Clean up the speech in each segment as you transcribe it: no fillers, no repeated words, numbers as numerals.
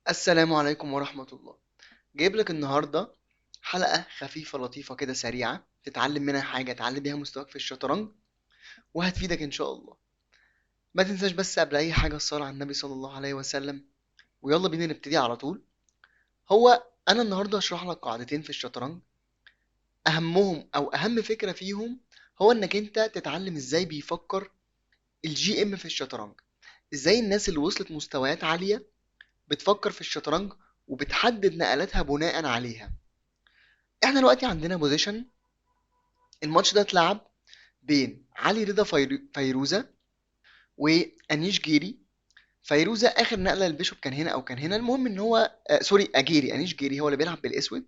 السلام عليكم ورحمة الله. جايب لك النهاردة حلقة خفيفة لطيفة كده سريعة تتعلم منها حاجة تعلم بيها مستواك في الشطرنج وهتفيدك إن شاء الله. ما تنساش بس قبل أي حاجة الصلاة على النبي صلى الله عليه وسلم. ويلا بينا نبتدي على طول. هو أنا النهاردة هشرح لك قاعدتين في الشطرنج، أهمهم أو أهم فكرة فيهم هو إنك أنت تتعلم إزاي بيفكر الجي إم في الشطرنج، إزاي الناس اللي وصلت مستويات عالية بتفكر في الشطرنج وبتحدد نقلاتها بناء عليها. احنا دلوقتي عندنا بوزيشن، الماتش ده اتلعب بين علي رضا فيروزة وانيش جيري. فيروزة اخر نقله للبيشوب كان هنا او كان هنا، المهم ان هو سوري اجيري، انيش جيري هو اللي بيلعب بالاسود.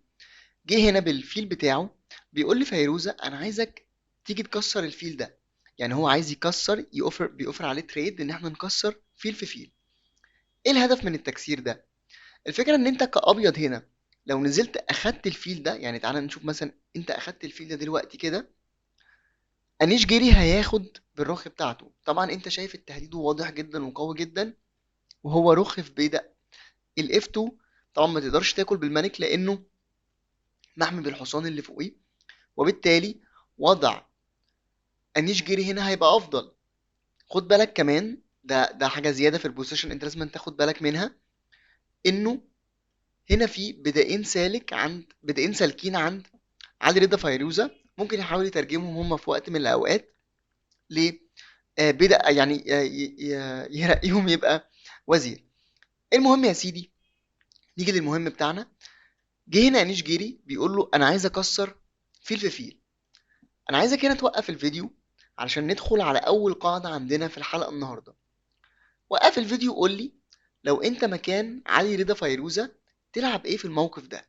جه هنا بالفيل بتاعه، بيقول لي فيروزة انا عايزك تيجي تكسر الفيل ده. يعني هو عايز يكسر، بيوفر عليه تريد ان احنا نكسر فيل في فيل. ايه الهدف من التكسير ده؟ الفكره ان انت كابيض هنا لو نزلت اخدت الفيل ده، يعني تعالى نشوف مثلا انت اخدت الفيل ده دلوقتي كده، انيش جيري هياخد بالرخ بتاعته. طبعا انت شايف التهديد واضح جدا وقوي جدا، وهو رخ في بيدق الاف 2. طبعا ما تقدرش تاكل بالملك لانه محمي بالحصان اللي فوقيه، وبالتالي وضع انيش جيري هنا هيبقى افضل. خد بالك كمان، ده حاجه زياده في البوزيشن انت لازم تاخد بالك منها، انه هنا في بدائين سالكين عند علي رضا فيروزة. ممكن يحاول يترجمهم هم في وقت من الاوقات ل بدأ يعني يرقيهم يبقى وزير. المهم يا سيدي، نيجي للمهم بتاعنا. جه هنا انيش جيري بيقول له انا عايز اكسر فيل في فيل. انا عايزك هنا توقف الفيديو علشان ندخل على اول قاعدة عندنا في الحلقة النهاردة. وقف الفيديو وقول لي لو انت مكان علي رضا فيروزة تلعب ايه في الموقف ده.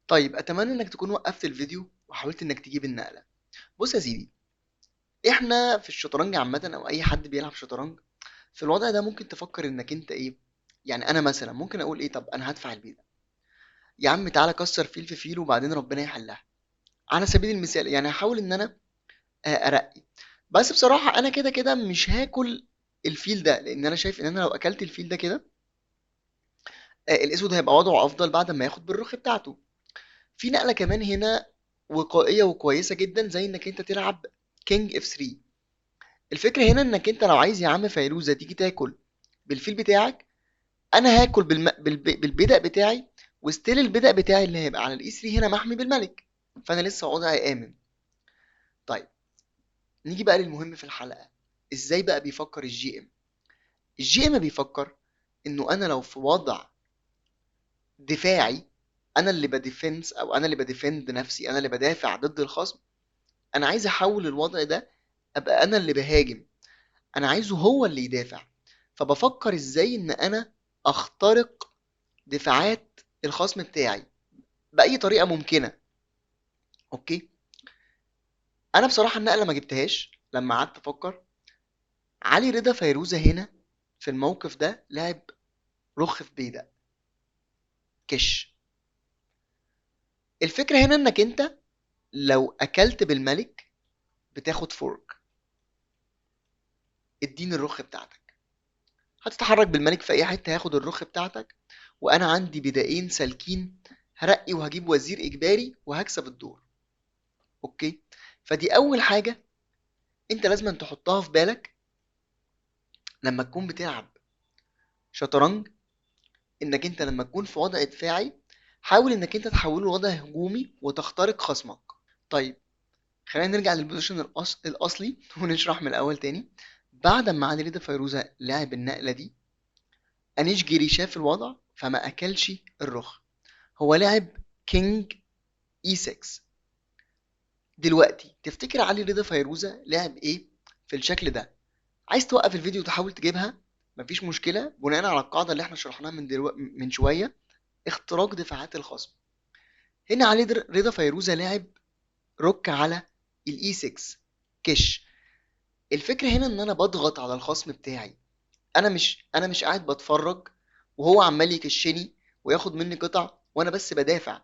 طيب اتمنى انك تكون وقفت الفيديو وحاولت انك تجيب النقلة. بص يا سيدي، احنا في الشطرنج عامة او اي حد بيلعب شطرنج في الوضع ده ممكن تفكر انك انت ايه. يعني انا مثلا ممكن اقول ايه، طب انا هدفع البيت، يا عم تعالى كسر فيل في فيل وبعدين ربنا يحلها. على سبيل المثال يعني هحاول ان انا ارقي. بس بصراحة انا كده كده مش هاكل الفيل ده، لان انا شايف ان انا لو اكلت الفيل ده كده الاسود هيبقى وضعه افضل بعد ما ياخد بالرخ بتاعته. في نقلة كمان هنا وقائية وكويسة جدا، زي انك انت تلعب كينج اف 3. الفكرة هنا انك انت لو عايز يا عم فيروزة تيجي تاكل بالفيل بتاعك، انا هاكل بالبدأ بتاعي، وستيل البدأ بتاعي اللي هيبقى على الاي 3 هنا محمي بالملك، فانا لسه وضعي امن. طيب نيجي بقى للمهم في الحلقة، ازاي بقى بيفكر الجي ام. الجي ام بيفكر انه انا لو في وضع دفاعي، انا اللي بديفنس او انا اللي بديفند نفسي، انا اللي بدافع ضد الخصم، انا عايز احول الوضع ده ابقى انا اللي بهاجم، انا عايزه هو اللي يدافع. فبفكر ازاي ان انا اخترق دفاعات الخصم بتاعي باي طريقه ممكنه. اوكي، انا بصراحه النقله ما جبتهاش لما قعدت افكر. علي رضا فيروزة هنا في الموقف ده لعب رخ في بيدق كش. الفكره هنا انك انت لو اكلت بالملك بتاخد فورك، اديني الرخ بتاعتك. هتتحرك بالملك في اي حته هاخد الرخ بتاعتك، وانا عندي بدائين سالكين، هرقي وهجيب وزير اجباري وهكسب الدور. اوكي، فدي اول حاجه انت لازم تحطها في بالك لما تكون بتلعب شطرنج، انك انت لما تكون في وضع دفاعي حاول انك انت تحوله لوضع هجومي وتخترق خصمك. طيب خلينا نرجع للبوزيشن الاصلي ونشرح من الاول تاني. بعد ما علي رضا فيروزة لعب النقله دي، انيش جيري شاف الوضع فما اكلش الرخ، هو لعب كينج اي 6. دلوقتي تفتكر علي رضا فيروزة لعب ايه في الشكل ده؟ عايز توقف الفيديو وتحاول تجيبها، مفيش مشكلة، بناء على القاعدة اللي احنا شرحناها من شوية، اختراق دفاعات الخصم. هنا علي رضا فيروزة لعب روك على الاي 6 كش. الفكرة هنا ان انا بضغط على الخصم بتاعي، انا مش قاعد بتفرج وهو عمال يكشني وياخد مني قطع وانا بس بدافع.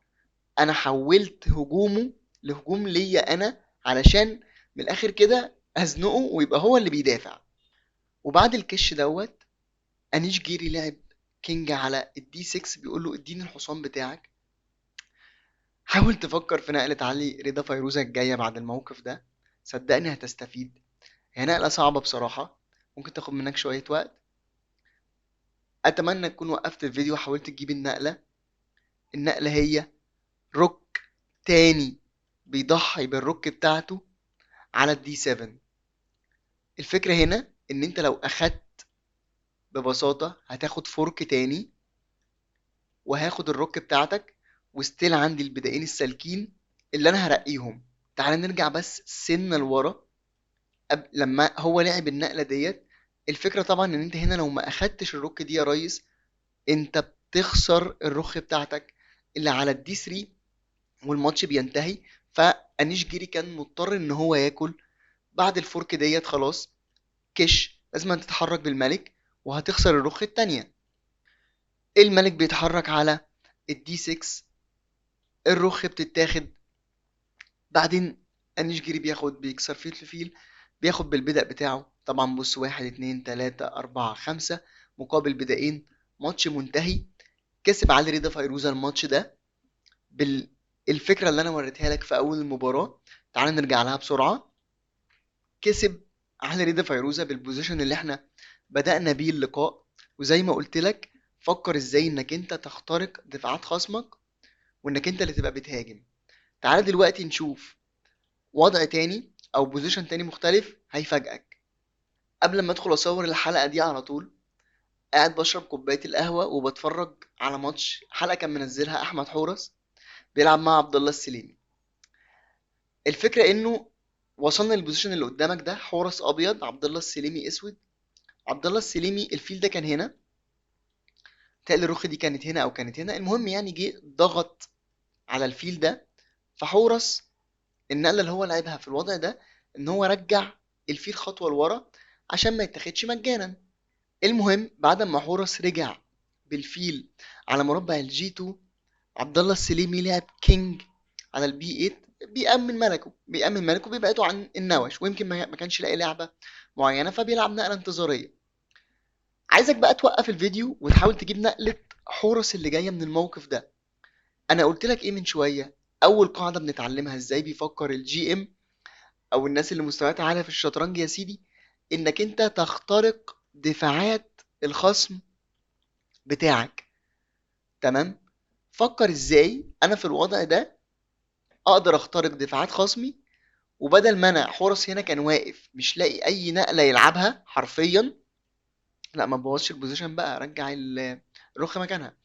انا حولت هجومه لهجوم ليا انا، علشان من الاخر كده ازنقه ويبقى هو اللي بيدافع. وبعد الكش دوت انيش جيري لعب كينج على الدي 6، بيقول له اديني الحصان بتاعك. حاول تفكر في نقلة علي رضا فيروزة الجاية بعد الموقف ده، صدقني هتستفيد. هي نقلة صعبة بصراحة، ممكن تاخد منك شوية وقت. أتمنى تكون وقفت الفيديو وحاولت تجيب النقلة. النقلة هي روك تاني بيضحي بالروك بتاعته على الدي 7. الفكرة هنا ان انت لو اخدت ببساطة هتاخد فورك تاني وهاخد الروك بتاعتك، وستيل عندي البدائين السالكين اللي انا هرقيهم. تعال نرجع بس سنة لورا. لما هو لعب النقلة ديت، الفكرة طبعا ان انت هنا لو ما اخدتش الروك دي يا ريس، انت بتخسر الرخ بتاعتك اللي على الدي 3 والماتش بينتهي. فانيش جيري كان مضطر ان هو ياكل بعد الفورك ديت. خلاص كش لازم أن تتحرك بالملك وهتخسر الرخ التانية. الملك بيتحرك على الدي 6، الرخ بتتاخد. بعدين انيشجري بيكسر فيل في فيل، بياخد بالبدأ بتاعه. طبعا بص، 1 2 3 4 5 مقابل بدائين، ماتش منتهي. كسب علي رضا فيروزة الماتش ده بالفكرة اللي انا وريتها لك في اول المباراة. تعال نرجع لها بسرعة. كسب علي رضا فيروزة بالبوزيشن اللي احنا بدأنا بيه اللقاء. وزي ما قلت لك، فكر ازاي انك انت تخترق دفاعات خصمك وانك انت اللي تبقى بتهاجم. تعال دلوقتي نشوف وضع تاني او بوزيشن تاني مختلف هيفاجئك. قبل ما ادخل اصور الحلقة دي على طول، قاعد بشرب كوباية القهوة وبتفرج على ماتش حلقة كان منزلها احمد حورس بيلعب مع عبد الله السليمي. الفكرة انه وصلنا للبوزيشن اللي قدامك ده، حورس ابيض، عبد الله السليمي اسود. عبد الله السليمي الفيل ده كان هنا، تقل الرخ دي كانت هنا او كانت هنا. المهم يعني جه ضغط على الفيل ده. فحورس النقله اللي هو لعبها في الوضع ده ان هو رجع الفيل خطوه لورا عشان ما يتاخدش مجانا. المهم بعد ما حورس رجع بالفيل على مربع الجي 2، عبد الله السليمي لعب كينج على البي 8، بيأمن ملكه بيبعده عن النوش، ويمكن ما كانش لاقي لعبه معينه فبيلعب نقله انتظاريه. عايزك بقى توقف الفيديو وتحاول تجيب نقله حورس اللي جايه من الموقف ده. انا قلت لك ايه من شويه؟ اول قاعده بنتعلمها ازاي بيفكر الجي ام او الناس اللي مستوياتها عاليه في الشطرنج يا سيدي، انك انت تخترق دفاعات الخصم بتاعك. تمام؟ فكر ازاي انا في الوضع ده اقدر اخترق دفاعات خصمي، وبدل ما انا حورس هنا كان واقف مش لاقي اي نقله يلعبها حرفيا. لا ما تبوظش البوزيشن بقى، رجع الرخ مكانها.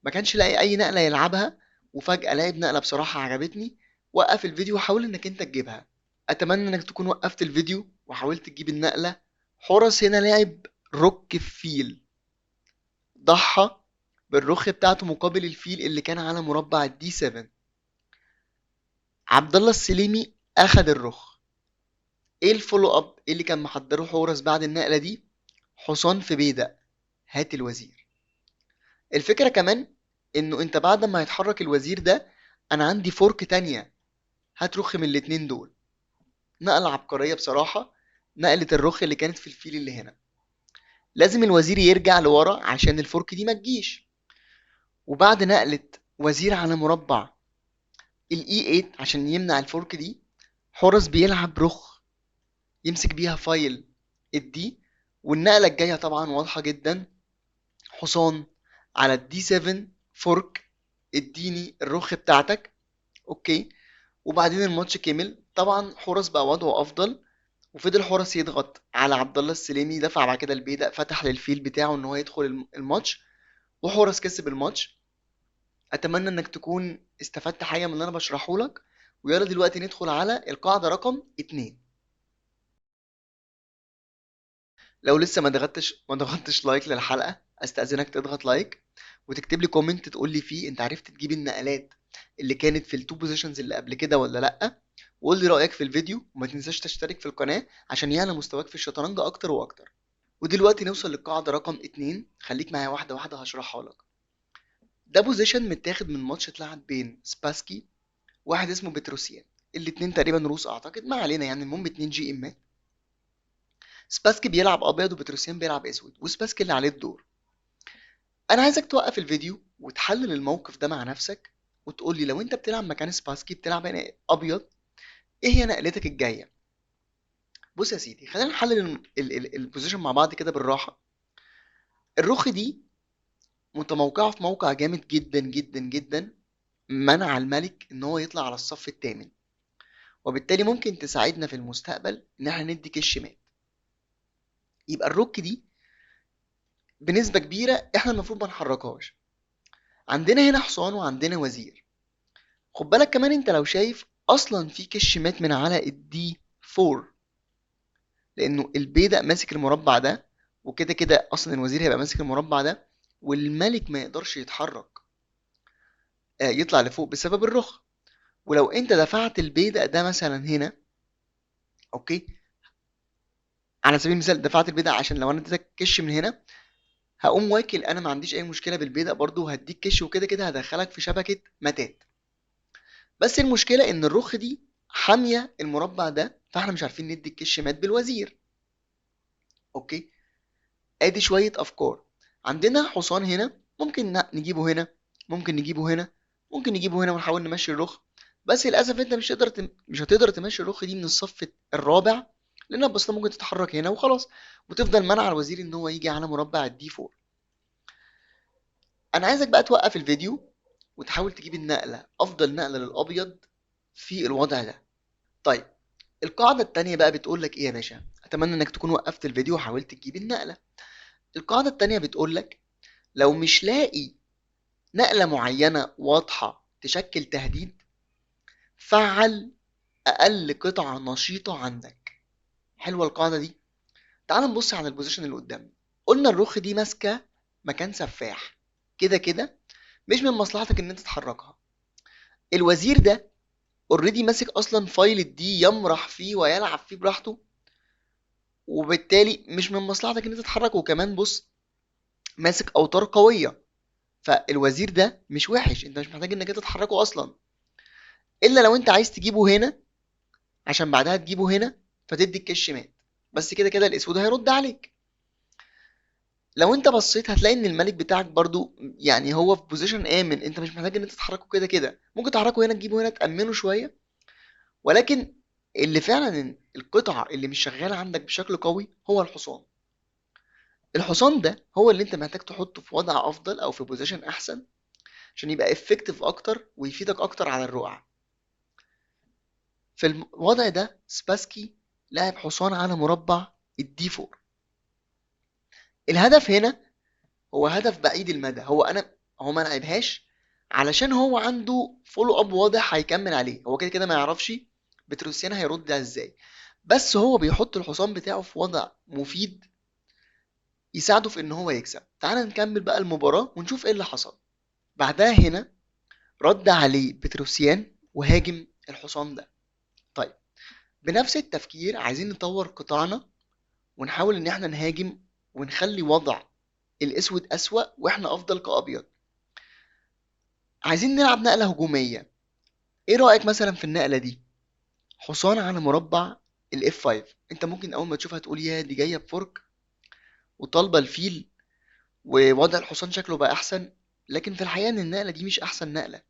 ما كانش لاقي اي نقله يلعبها، وفجاه لعب نقله بصراحه عجبتني. وقف الفيديو وحاول انك انت تجيبها. اتمنى انك تكون وقفت الفيديو وحاولت تجيب النقله. حورس هنا لعب روك في فيل، ضحى بالرخ بتاعته مقابل الفيل اللي كان على مربع الدي 7. عبد الله السليمي اخد الرخ. ايه الفولو اب؟ ايه اللي كان محضره حورس بعد النقله دي؟ حصان في بيدق، هات الوزير. الفكره كمان انه انت بعد ما يتحرك الوزير ده، انا عندي فورك تانية، هات رخ من الاتنين دول. نقله عبقريه بصراحه، نقله الرخ اللي كانت في الفيل اللي هنا. لازم الوزير يرجع لورا عشان الفورك دي ما تجيش. وبعد نقله وزير على مربع الاي 8 عشان يمنع الفورك دي، حورس بيلعب رخ يمسك بيها فايل الدي. والنقله الجايه طبعا واضحه جدا، حصان على الدي 7 فورك، اديني الرخ بتاعتك. اوكي. وبعدين الماتش كمل طبعا، حورس بقى وضعه افضل، وفضل حورس يضغط على عبد الله السليمي. دفع بعد كده البيدق، فتح للفيل بتاعه ان هو يدخل الماتش، وحورس كسب الماتش. اتمنى انك تكون استفدت حاجه من اللي انا بشرحه لك. ويلا دلوقتي ندخل على القاعده رقم 2. لو لسه ما ضغطتش لايك للحلقه، استاذنك تضغط لايك وتكتب لي كومنت تقول لي فيه انت عرفت تجيب النقلات اللي كانت في التو بوزيشنز اللي قبل كده ولا لا. وقول لي رايك في الفيديو، وما تنساش تشترك في القناه عشان يعلى مستواك في الشطرنج اكتر واكتر. ودلوقتي نوصل للقاعده رقم 2. خليك معايا واحده واحده هشرحها لك. ده بوزيشن متاخد من ماتش اتلعب بين سباسكي واحد اسمه بتروسيان. الاتنين تقريبا روس اعتقد، ما علينا يعني. المهم 2 جي امات. سباسكي بيلعب ابيض وبتروسيان بيلعب اسود، وسباسكي اللي عليه الدور. انا عايزك توقف الفيديو وتحلل الموقف ده مع نفسك، وتقول لي لو انت بتلعب مكان سباسكي بتلعب هنا ابيض، ايه هي نقلتك الجايه؟ بص يا سيدي، خلينا نحلل البوزيشن مع بعض كده بالراحه. الرخ دي متموقعه في موقع جامد جدا جدا جدا، منع الملك ان هو يطلع على الصف الثامن، وبالتالي ممكن تساعدنا في المستقبل ان احنا ندي كش مات. يبقى الروك دي بنسبه كبيره احنا المفروض ما نحركهاش. عندنا هنا حصان وعندنا وزير. خد بالك كمان، انت لو شايف اصلا في كش مات من على الدي 4، لانه البيدق ماسك المربع ده، وكده كده اصلا الوزير هيبقى ماسك المربع ده، والملك ما يقدرش يتحرك يطلع لفوق بسبب الرخ. ولو انت دفعت البيدق ده مثلا هنا، اوكي، على سبيل المثال دفعت البيدق عشان لو انا اديتك كش من هنا، هقوم واكل، انا ما عنديش اي مشكله بالبيدق برضو، وهديك كش، وكده كده هدخلك في شبكه متات. بس المشكله ان الرخ دي حاميه المربع ده، فاحنا مش عارفين ندي الكش مات بالوزير. اوكي، ادي شويه افكار. عندنا حصان هنا، ممكن نجيبه هنا، ممكن نجيبه هنا، ممكن نجيبه هنا ونحاول نمشي الرخ. بس للاسف انت مش هتقدر تمشي الرخ دي من الصف الرابع، لانها بس ممكن تتحرك هنا وخلاص، وتفضل منع الوزير ان هو يجي على مربع الدي 4. انا عايزك بقى توقف الفيديو وتحاول تجيب النقله، افضل نقله للابيض في الوضع ده. طيب، القاعده التانية بقى بتقول لك ايه يا باشا؟ اتمنى انك تكون وقفت الفيديو وحاولت تجيب النقله. القاعده التانية بتقول لك لو مش لاقي نقلة معينة واضحة تشكل تهديد، فعل أقل قطعة نشيطة عندك. حلوة القاعدة دي. تعال نبص على البوزيشن اللي قدامنا. قلنا الرخ دي ماسكة مكان سفاح، كده كده مش من مصلحتك ان انت تتحركها. الوزير ده اوريدي ماسك اصلا فايل الدي، يمرح فيه ويلعب فيه براحته، وبالتالي مش من مصلحتك ان انت تتحركه. وكمان بص، ماسك اوتار قوية، فالوزير ده مش وحش، انت مش محتاج انك انت تتحركه اصلا، الا لو انت عايز تجيبه هنا عشان بعدها تجيبه هنا فتدي الكش مات. بس كده كده الاسود هيرد عليك. لو انت بصيت هتلاقي ان الملك بتاعك برضو يعني هو في بوزيشن امن، انت مش محتاج ان انت تتحركه، كده كده ممكن تحركه هنا تجيبه هنا تأمنه شوية. ولكن اللي فعلا القطعة اللي مش شغالة عندك بشكل قوي هو الحصان. الحصان ده هو اللي انت محتاج تحطه في وضع افضل او في بوزيشن احسن، عشان يبقى افكتيف اكتر ويفيدك اكتر على الرقعة. في الوضع ده سباسكي لعب حصان على مربع الدي 4. الهدف هنا هو هدف بعيد المدى. هو ما لعبهاش علشان هو عنده فولو اب واضح هيكمل عليه، هو كده كده ما يعرفش بتروسيان هيرد ازاي، بس هو بيحط الحصان بتاعه في وضع مفيد يساعده في ان هو يكسب. تعال نكمل بقى المباراة ونشوف ايه اللي حصل. بعدها هنا رد عليه بتروسيان وهاجم الحصان ده. طيب، بنفس التفكير عايزين نطور قطعنا ونحاول ان احنا نهاجم ونخلي وضع الاسود اسوأ واحنا افضل كابيض. عايزين نلعب نقلة هجومية. ايه رأيك مثلا في النقلة دي؟ حصان على مربع الاف 5. انت ممكن اول ما تشوفها تقول يا دي جاية بفرك وطالبة الفيل، ووضع الحصان شكله بقى احسن. لكن في الحقيقة ان النقلة دي مش احسن نقلة،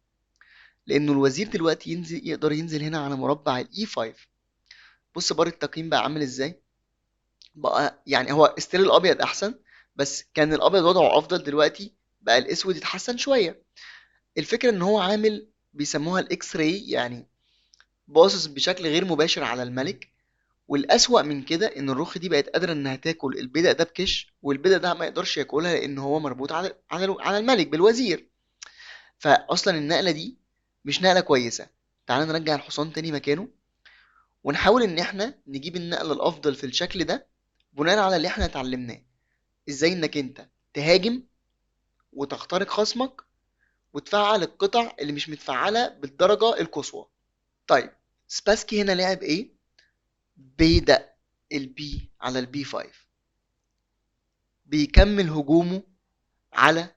لانه الوزير دلوقتي يقدر ينزل هنا على مربع الاي 5. بص بار التقييم بقى عامل ازاي. بقى يعني هو استيل الابيض احسن، بس كان الابيض وضعه افضل، دلوقتي بقى الاسود اتحسن شوية. الفكرة ان هو عامل بيسموها الاكس راي، يعني باصص بشكل غير مباشر على الملك. والأسوأ من كده ان الرخ دي بقت قادرة انها تاكل البيدق ده بكش، والبيدق ده ما يقدرش ياكلها لان هو مربوط على الملك بالوزير. فاصلا النقلة دي مش نقلة كويسة. تعال نرجع الحصان تاني مكانه، ونحاول ان احنا نجيب النقلة الافضل في الشكل ده بناء على اللي احنا اتعلمناه. ازاي انك انت تهاجم وتخترق خصمك وتفعل القطع اللي مش متفعلة بالدرجة القصوى. طيب، سباسكي هنا لعب ايه؟ بيدق البي على البي 5، بيكمل هجومه على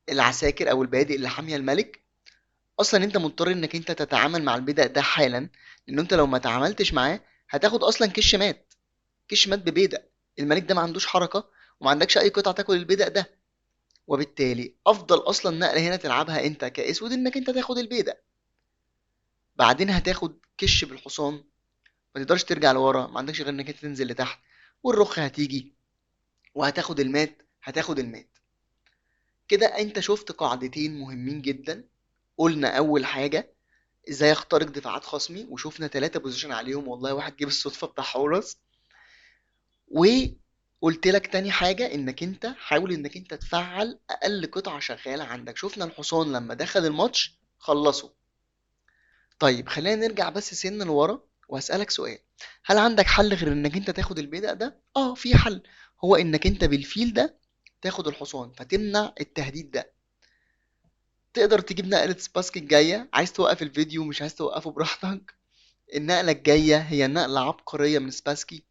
العساكر او البادئ اللي حاميه الملك. اصلا انت مضطر انك انت تتعامل مع البدأ ده حالا، لان انت لو ما تعاملتش معاه هتاخد اصلا كش مات. كش مات ببيدق. الملك ده ما عندوش حركه وما عندكش اي قطعه تاكل البيدق ده. وبالتالي افضل اصلا نقله هنا تلعبها انت كاسود انك انت تاخد البيدق، بعدين هتاخد كش بالحصان، ما تقدرش ترجع لورا، ما عندكش غير انك انت تنزل لتحت، والرخ هتيجي وهتاخد المات، هتاخد المات. كده انت شفت قاعدتين مهمين جدا. قلنا اول حاجه ازاي اخترق دفاعات خصمي، وشوفنا 3 بوزيشن عليهم، والله واحد جه بالصدفه بتاع حورس. وقلت لك تاني حاجه انك انت حاول انك انت تفعل اقل قطعه شغاله عندك. شفنا الحصان لما دخل الماتش خلصه. طيب خلينا نرجع بس سن لورا وهسألك سؤال، هل عندك حل غير انك انت تاخد البيدق ده؟ اه في حل، هو انك انت بالفيل ده تاخد الحصان فتمنع التهديد ده. تقدر تجيب نقلة سباسكي الجاية، عايز توقف الفيديو مش عايز توقفه براحتك. النقلة الجاية هي نقلة عبقرية من سباسكي،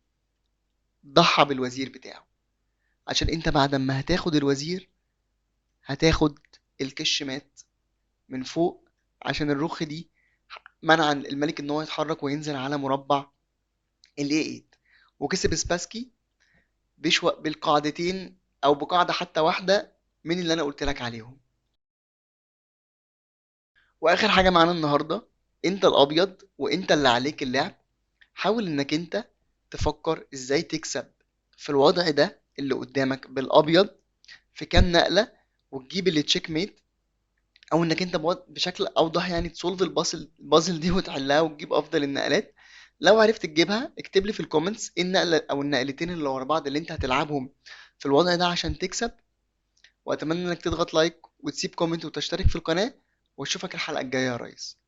ضحى بالوزير بتاعه، عشان انت بعد ما هتاخد الوزير هتاخد الكش مات من فوق، عشان الرخ دي منع الملك ان هو يتحرك وينزل على مربع الاي 8. وكسب سباسكي بالقاعدتين او بقاعدة حتى واحدة من اللي انا قلت لك عليهم. واخر حاجة معانا النهاردة، انت الابيض وانت اللي عليك اللعب. حاول انك انت تفكر ازاي تكسب في الوضع ده اللي قدامك بالابيض في كام نقلة، وتجيب اللي تشيك ميت، او انك انت بشكل اوضح يعني تسولف البازل دي وتحلها وتجيب افضل النقلات. لو عرفت تجيبها اكتب لي في الكومنتس ايه النقلة او النقلتين اللي ورا بعض اللي انت هتلعبهم في الوضع ده عشان تكسب. واتمنى انك تضغط لايك وتسيب كومنت وتشترك في القناة، واشوفك الحلقة الجاية يا ريس.